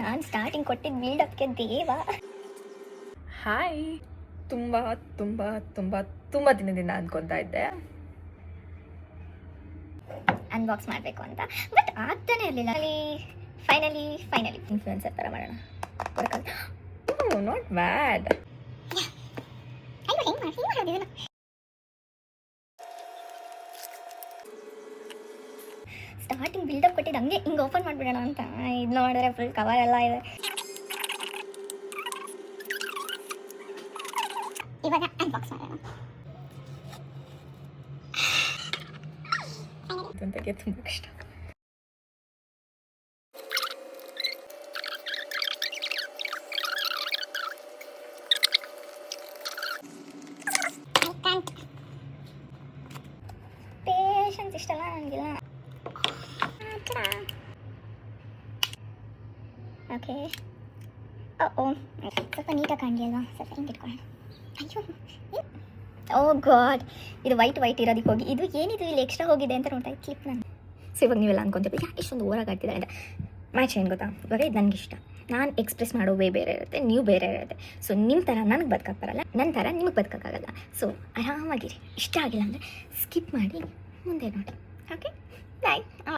ನಾನು ಸ್ಟಾರ್ಟಿಂಗ್ ಕೊಟ್ಟಿದ್ದ ಬಿಲ್ಡಪ್ಗೆ ದೇವ. ಹಾಯ್. ತುಂಬ ತುಂಬ ತುಂಬ ತುಂಬ ದಿನದಿಂದ ಅನ್ಕೊತಾ ಇದ್ದೆ ಅನ್ಬಾಕ್ಸ್ ಮಾಡಬೇಕು ಅಂತ, ಬಟ್ ಆಗ್ತಾನೆ ಇರಲಿಲ್ಲ. ಫೈನಲಿ ಇನ್ಫ್ಲುಯೆನ್ಸರ್ ಥರ ಮಾಡೋಣ. Not bad. ಸ್ಟಾರ್ಟಿಂಗ್ ಬಿಲ್ಡಪ್ ಕೊಟ್ಟಿದ್ದು ಹಂಗೆ ಹಿಂಗೆ ಓಪನ್ ಮಾಡಿಬಿಡೋಣ ಅಂತ. ಇದು ನೋಡಿದ್ರೆ ಫುಲ್ ಕವರ್ ಎಲ್ಲ ಇದೆ. ಇವಾಗ ಅನ್ಬಾಕ್ಸ್ ಮಾಡೋಣ. ಅಂತಕ್ಕೆ ತುಂಬ ಕಷ್ಟ. ಪೇಷನ್ಸ್ ಇಷ್ಟಲ್ಲ ನನಗಿಲ್ಲ. ಓಕೆ, ಓ ಸ್ವಲ್ಪ ನೀಟಾಗಿ ಕಾಣಲಿ ಅಲ್ವಾ, ಸ್ವಲ್ಪ ಹಿಂಗೆ ಇಟ್ಕೊಳ್ಳೋಣ. ಅಯ್ಯೋ, ಓ ಗಾಡ್, ಇದು ವೈಟ್ ಇರೋದಕ್ಕೆ ಹೋಗಿ ಇದು ಏನಿದು ಇಲ್ಲಿ ಎಕ್ಸ್ಟ್ರಾ ಹೋಗಿದೆ ಅಂತ ನೋಡ್ತಾ ಇತ್ತು ಕ್ಲಿಪ್ ನಾನು. ಸೊ ಇವಾಗ ನೀವೆಲ್ಲ ಅನ್ಕೊಂತೀವಿ ಯಾಕೆ ಇಷ್ಟೊಂದು ಓವರಾಗಿ ಆಡ್ತಿದ್ದಾರೆ ಅಂತ. ಮ್ಯಾಚ್ ಏನು ಗೊತ್ತಾ, ಇವಾಗ ಇದು ನನಗೆ ಇಷ್ಟ. ನಾನು ಎಕ್ಸ್ಪ್ರೆಸ್ ಮಾಡೋ ವೇ ಬೇರೆ ಇರುತ್ತೆ, ನೀವು ಬೇರೆ ಇರುತ್ತೆ. ಸೊ ನಿಮ್ಮ ಥರ ನನಗೆ ಬದುಕಕ್ಕೆ ಬರಲ್ಲ, ನನ್ನ ಥರ ನಿಮಗೆ ಬದುಕೋಕ್ಕಾಗಲ್ಲ. ಸೊ ಆರಾಮಾಗಿರಿ. ಇಷ್ಟ ಆಗಿಲ್ಲ ಅಂದರೆ ಸ್ಕಿಪ್ ಮಾಡಿ ಮುಂದೆ ನೋಡಿ. ಓಕೆ, ಬಾಯ್.